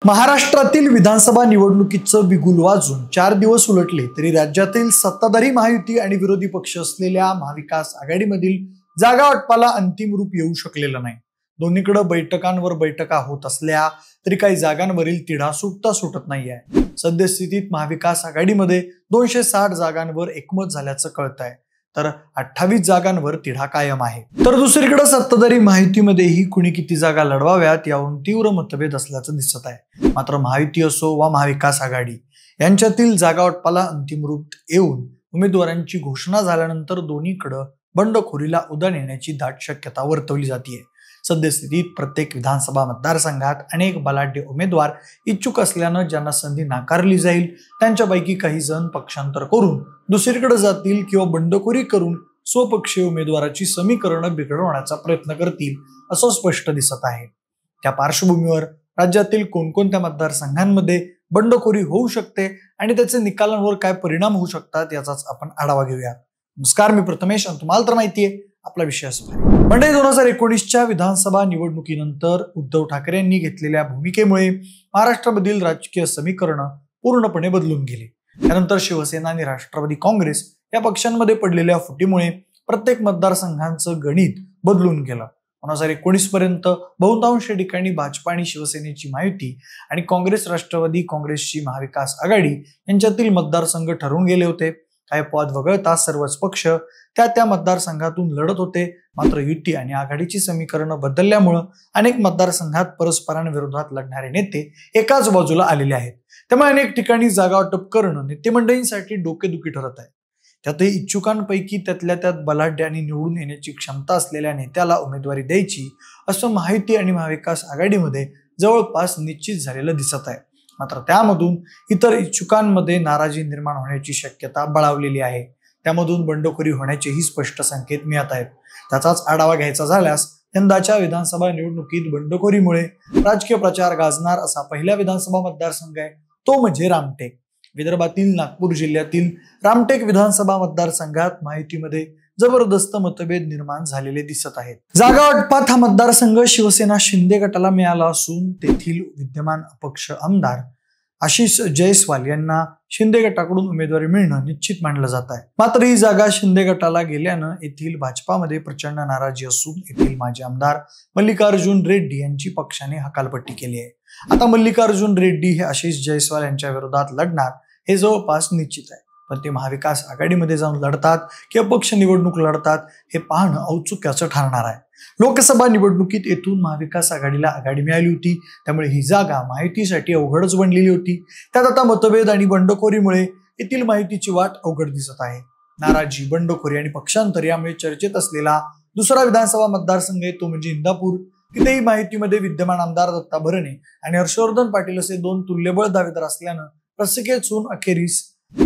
महाराष्ट्रातील विधानसभा निवडणुकीचं बिगुल वाजून 4 दिवस उलटले तरी राज्यातील सत्ताधारी महायुती आणि विरोधी पक्ष असलेल्या महाविकास आघाडीमधील जागा वाटपाला अंतिम रूप येऊ शकलेलं नाही। दोन्हीकडे बैठकांवर बैठका होत असल्या तरी काही जागांवरील तिढा सुटत नाहीये। सद्यस्थितीत महाविकास आघाडीमध्ये 260 जागांवर एकमत झाल्याचं कळतंय, तर 28 जागांवर तिढा कायम आहे। तर दुसरीकडे सत्ताधारी महायुतीमध्येही कुणी किती जागा लढवाव्यात यावरून तीव्र मतभेद असल्याचं दिसत आहे। मात्र महायुती असो वा महाविकास आघाडी यांच्यातील जागा वाटपाला अंतिम रूप येऊन उमेदवारांची घोषणा झाल्यानंतर दोन्हीकडे बंडखोरीला उधाण येण्याची दाट शक्यता वर्तवली जाते। सद्यस्थितीत प्रत्येक विधानसभा मतदारसंघात अनेक बलाढ्य उमेदवार इच्छुक असल्यानं ज्यांना संधी नाकारली जाईल त्यांच्यापैकी काही जण पक्षांतर करून दुसरीकडे जातील किंवा बंडखोरी करून स्वपक्षीय उमेदवाराची समीकरणं बिघडवण्याचा प्रयत्न करतील असं स्पष्ट दिसत आहे। त्या पार्श्वभूमीवर राज्यातील कोणकोणत्या मतदारसंघांमध्ये बंडखोरी होऊ शकते आणि त्याचे निकालांवर काय परिणाम होऊ शकतात याचाच आपण आढावा घेऊया। नमस्कार, मी प्रथमेश आणि तुम्हाला तर माहितीये आपला विषय असणार आहे। मंडळी, 2019च्या विधानसभा निवडणुकीनंतर उद्धव ठाकरे यांनी घेतलेल्या भूमिकेमुळे महाराष्ट्रामधील राजकीय समीकरण पूर्णपणे बदलून गेली। त्यानंतर शिवसेना आणि राष्ट्रवादी काँग्रेस या पक्षांमध्ये पडलेल्या फुटीमुळे प्रत्येक मतदारसंघांचं गणित बदलून गेलं। 2019 पर्यंत बहुतांश ठिकाणी भाजपा आणि शिवसेनेची महायुती आणि काँग्रेस राष्ट्रवादी काँग्रेसची महाविकास आघाडी यांच्यातील मतदारसंघ ठरवून गेले होते। काही पद वगळता सर्वच पक्ष त्या मतदारसंघातून लढत होते। मात्र युती आणि आघाडीची समीकरणं बदलल्यामुळे अनेक मतदारसंघात परस्परांविरोधात लढणारे नेते एकाच बाजूला आलेले आहेत। त्यामुळे अनेक ठिकाणी जागा वाटप करणं नेतेमंडळींसाठी डोकेदुखी ठरत आहे। त्यातही इच्छुकांपैकी त्यातल्या त्यात बलाढ्य आणि निवडून येण्याची क्षमता असलेल्या नेत्याला उमेदवारी द्यायची असं महायुती आणि महाविकास आघाडीमध्ये जवळपास निश्चित झालेलं दिसत आहे। मात्र त्यामधून इतर इच्छुकांमध्ये नाराजी निर्माण होण्याची शक्यता बळावलेली आहे। त्यामधून बंडखोरी होण्याचेही स्पष्ट संकेत मिळत आहेत। त्याचाच आढावा घ्यायचा झाल्यास यंदाच्या विधानसभा निवडणुकीत बंडखोरीमुळे राजकीय प्रचार गाजणार असा पहिला विधानसभा मतदारसंघ आहे तो म्हणजे रामटेक। विदर्भातील नागपूर जिल्ह्यातील रामटेक विधानसभा मतदारसंघात महायुतीमध्ये जबरदस्त मतभेद निर्माण झालेले दिसत आहेत। जागा वाटपात हा मतदारसंघ शिवसेना शिंदे गटाला मिळाला असून तेथील विद्यमान अपक्ष आमदार आशिष जयस्वाल यांना शिंदे गटाकडून उमेदवारी मिळणं निश्चित मानलं जात आहे। मात्र ही जागा शिंदे गटाला गेल्यानं येथील भाजपामध्ये प्रचंड नाराजी असून येथील माजी आमदार मल्लिकार्जुन रेड्डी यांची पक्षाने हकालपट्टी केली आहे। आता मल्लिकार्जुन रेड्डी हे आशिष जयस्वाल यांच्या विरोधात लढणार हे जवळपास निश्चित आहे, पण ते महाविकास आघाडीमध्ये जाऊन लढतात की अपक्ष निवडणूक लढतात हे पाहणं औत्सुक्याचं ठरणार आहे। लोकसभा निवडणुकीत येथून महाविकास आघाडीला आघाडी मिळाली होती, त्यामुळे ही जागा महायुतीसाठी अवघडच बनलेली होती। त्यात आता मतभेद आणि बंडखोरीमुळे येथील महायुतीची वाट अवघड दिसत आहे। नाराजी, बंडखोरी आणि पक्षांतर यामुळे चर्चेत असलेला दुसरा विधानसभा मतदारसंघ आहे तो म्हणजे इंदापूर। तिथेही महायुतीमध्ये विद्यमान आमदार दत्ता भरणे आणि हर्षवर्धन पाटील असे दोन तुल्यबळ दावेदार असल्यानं रस्सीखेच अखेरीस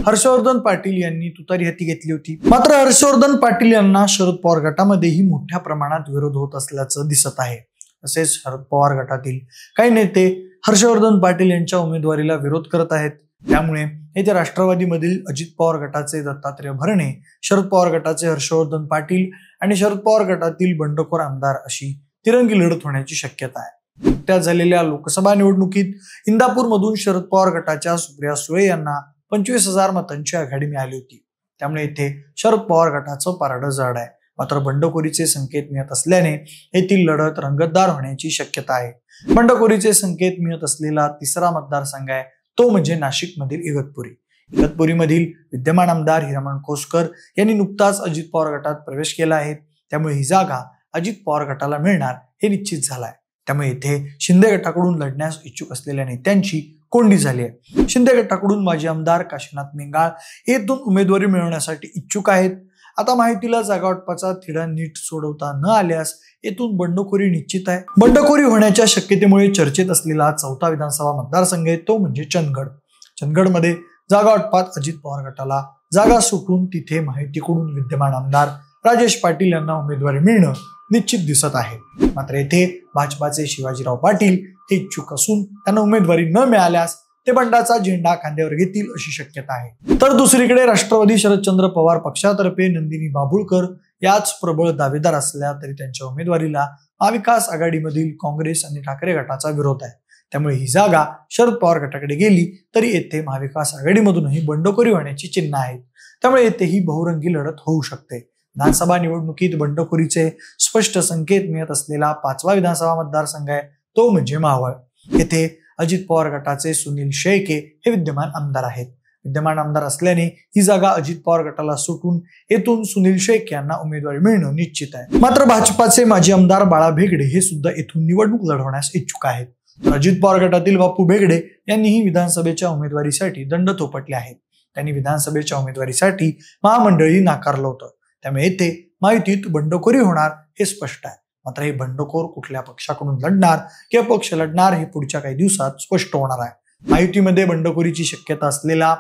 हर्षवर्धन पाटील यांनी तुतारी हाती घेतली होती। मात्र हर्षवर्धन पाटील यांना शरद पवार गटामध्येही मोठ्या प्रमाणात विरोध होत असल्याचं दिसत आहे। तसेच शरद पवार गटातील काही नेते हर्षवर्धन पाटील यांच्या उमेदवारीला विरोध करत आहेत। त्यामुळे येथे राष्ट्रवादीमधील अजित पवार गटाचे दत्तात्रय भरणे, शरद पवार गटाचे हर्षवर्धन पाटील आणि शरद पवार गटातील बंडखोर आमदार अशी तिरंगी लढत होण्याची शक्यता आहे। नुकत्याच झालेल्या लोकसभा निवडणुकीत इंदापूरमधून शरद पवार गटाच्या सुप्रिया सुळे यांना 25,000 मतांची आघाडी मिळाली होती। त्यामुळे येथे शरद पवार गटाचं पारडं जड आहे। मात्र बंडखोरीचे संकेत मिळत असल्याने येथील लढत रंगतदार होण्याची शक्यता आहे। बंडखोरीचे संकेत मिळत असलेला तिसरा मतदारसंघ आहे तो म्हणजे नाशिकमधील इगतपुरी। इगतपुरीमधील विद्यमान आमदार हिरामण खोसकर यांनी नुकताच अजित पवार गटात प्रवेश केला आहे। त्यामुळे ही जागा अजित पवार गटाला मिळणार हे निश्चित झालंय। त्यामुळे येथे शिंदे गटाकडून लढण्यास इच्छुक असलेल्या नेत्यांची कोंडी झाली आहे। शिंदे गटाकडून माजी आमदार काशीनाथ मिंगाळ येथून उमेदवारी मिळवण्यासाठी इच्छुक आहेत। आता महायुतीला जागा वाटपाचा तिढा नीट सोडवता न आल्यास येथून बंडखोरी निश्चित आहे। बंडखोरी होण्याच्या शक्यतेमुळे चर्चेत असलेला चौथा विधानसभा मतदारसंघ आहे तो म्हणजे चंदगड। चंदगडमध्ये जागा वाटपात अजित पवार गटाला जागा सुटून तिथे महायुतीकडून विद्यमान आमदार राजेश पाटील यांना उमेदवारी मिळणं निश्चित दिसत आहे। मात्र येथे भाजपाचे शिवाजीराव पाटील हे इच्छुक असून त्यांना उमेदवारी न मिळाल्यास ते बंडाचा झेंडा खांद्यावर घेतील अशी शक्यता आहे। तर दुसरीकडे राष्ट्रवादी शरदचंद्र पवार पक्षातर्फे नंदिनी बाभुळकर याच प्रबळ दावेदार असल्या तरी त्यांच्या उमेदवारीला महाविकास आघाडीमधील काँग्रेस आणि ठाकरे गटाचा विरोध आहे। त्यामुळे ही जागा शरद पवार गटाकडे गेली तरी येथे महाविकास आघाडीमधूनही बंडखोरी होण्याची चिन्ह आहेत. त्यामुळे येथे ही बहुरंगी लढत होऊ शकते. विधानसभा निवडणुकीत बंडखोरीचे स्पष्ट संकेत मिळत असलेला 5वा विधानसभा मतदारसंघ आहे तो म्हणजे मावळ. येथे अजित पवार गटाचे सुनील शेळके हे विद्यमान आमदार आहेत. विद्यमान आमदार असल्याने ही जागा अजित पवार गटाला सुटून येथून सुनील शेळके यांना उमेदवारी मिळणं निश्चित आहे. मात्र भाजपाचे माजी आमदार बाळा भेगडे हे सुद्धा येथून निवडणूक लढवण्यास इच्छुक आहेत. तर अजित पवार गटातील बापू भेगडे यांनीही विधानसभेच्या उमेदवारीसाठी दंड थोपटले आहेत. त्यांनी विधानसभेच्या उमेदवारीसाठी महामंडळी नाकारलं होतं. त्यामुळे येथे महायुतीत बंडखोरी होणार हे स्पष्ट आहे. मात्र हे बंडखोर कुठल्या पक्षाकडून लढणार किंवा पक्ष लढणार हे पुढच्या काही दिवसात स्पष्ट होणार आहे. महायुतीमध्ये बंडखोरीची शक्यता असलेला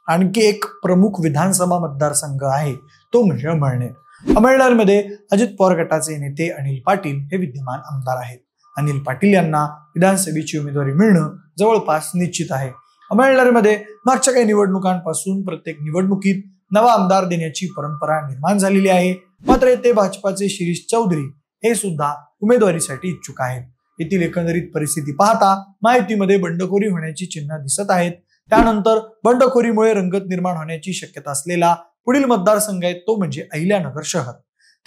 आणखी एक प्रमुख विधानसभा मतदारसंघ आहे तो म्हणजे अमळनेर. अमळनेरमध्ये अजित पवार गटाचे नेते अनिल पाटील हे विद्यमान आमदार आहेत. अनिल पाटील यांना विधानसभेची उमेदवारी मिळणं जवळपास निश्चित आहे. अमळनेरमध्ये मागच्या काही निवडणुकांपासून प्रत्येक निवडणुकीत नवा आमदार देण्याची परंपरा निर्माण झालेली आहे. मात्र येथे भाजपाचे शिरीष चौधरी हे सुद्धा उमेदवारीसाठी इच्छुक आहेत. येथील एकंदरीत परिस्थिती पाहता महायुतीमध्ये बंडखोरी होण्याची चिन्ह दिसत आहेत. त्यानंतर बंडखोरीमुळे रंगत निर्माण होण्याची शक्यता असलेला पुढील मतदारसंघ आहे तो म्हणजे अहिल्यानगर शहर.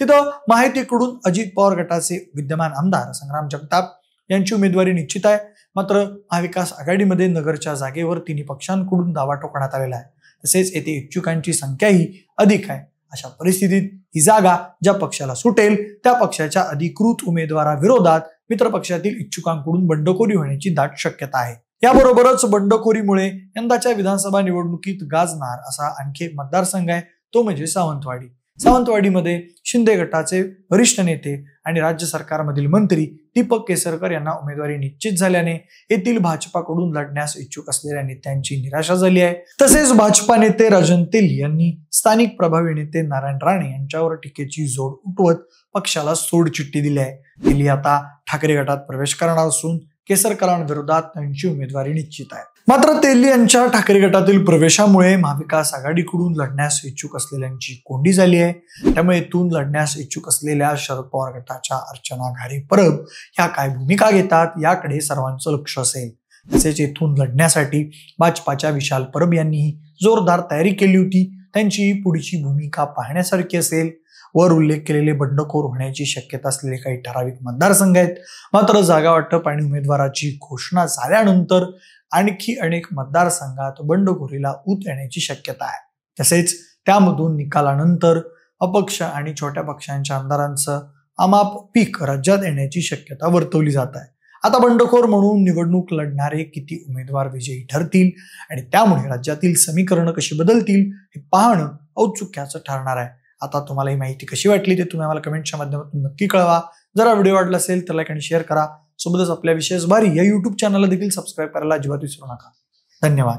तिथं महायुतीकडून अजित पवार गटाचे विद्यमान आमदार संग्राम जगताप यांची उमेदवारी निश्चित आहे. मात्र महाविकास आघाडीमध्ये नगरच्या जागेवर तिन्ही पक्षांकडून दावा ठोकण्यात आलेला आहे. तसेच येथे इच्छुकांची संख्याही अधिक आहे. अशा परिस्थितीत ही जागा ज्या पक्षाला सुटेल त्या पक्षाच्या अधिकृत उमेदवाराविरोधात मित्र पक्षातील इच्छुकांकडून बंडखोरी होण्याची दाट शक्यता आहे. याबरोबरच बंडखोरीमुळे यंदाच्या विधानसभा निवडणुकीत गाजणार असा आणखी एक मतदारसंघ आहे तो म्हणजे सावंतवाडी. सावंतवाडीमध्ये शिंदे गटाचे वरिष्ठ नेते आणि राज्य सरकारमधील मंत्री दीपक केसरकर यांना उमेदवारी निश्चित झाल्याने येथील भाजपाकडून लढण्यास इच्छुक असलेल्या नेत्यांची निराशा झाली आहे. तसेच भाजपा नेते राजन तेली यांनी स्थानिक प्रभावी नेते नारायण राणे यांच्यावर टीकेची जोड उठवत पक्षाला सोडचिठ्ठी दिली आहे. तेली आता ठाकरे गटात प्रवेश करणार असून केसरकरांविरोधात त्यांची उमेदवारी निश्चित आहे. मात्र तेली यांच्या ठाकरे गटातील प्रवेशामुळे महाविकास आघाडीकडून लढण्यास इच्छुक असलेल्यांची कोंडी झाली आहे. त्यामुळे येथून लढण्यास इच्छुक असलेल्या शरद पवार गटाच्या अर्चना घारे परब ह्या काय भूमिका घेतात याकडे सर्वांचं लक्ष असेल. तसेच येथून लढण्यासाठी भाजपाच्या विशाल परब यांनीही जोरदार तयारी केली होती. त्यांची पुढची भूमिका पाहण्यासारखी असेल. वर उल्लेख केलेले बंडखोर होण्याची शक्यता असलेले काही ठराविक मतदारसंघ आहेत. मात्र जागा वाटप आणि उमेदवाराची घोषणा झाल्यानंतर आणखी अनेक मतदारसंघात बंडखोरीला ऊत येण्याची शक्यता आहे. तसेच त्यामधून निकालानंतर अपक्ष आणि छोट्या पक्षांच्या आमदारांचं अमाप पीक राज्यात येण्याची शक्यता वर्तवली जात आहे. आता बंडखोर म्हणून निवडणूक लढणारे किती उमेदवार विजयी ठरतील आणि त्यामुळे राज्यातील समीकरणं कशी बदलतील हे पाहणं औत्सुक्याचं ठरणार आहे. आता तुम्हाला ही माहिती कशी वाटली ते तुम्ही आम्हाला कमेंटच्या माध्यमातून नक्की कळवा. जर व्हिडिओ वाटला असेल तर लाईक आणि शेअर करा. सोबतच आपल्या विशेष भारी या YouTube चॅनलला देखील सबस्क्राईब करायला अजिबात विसरू नका. धन्यवाद.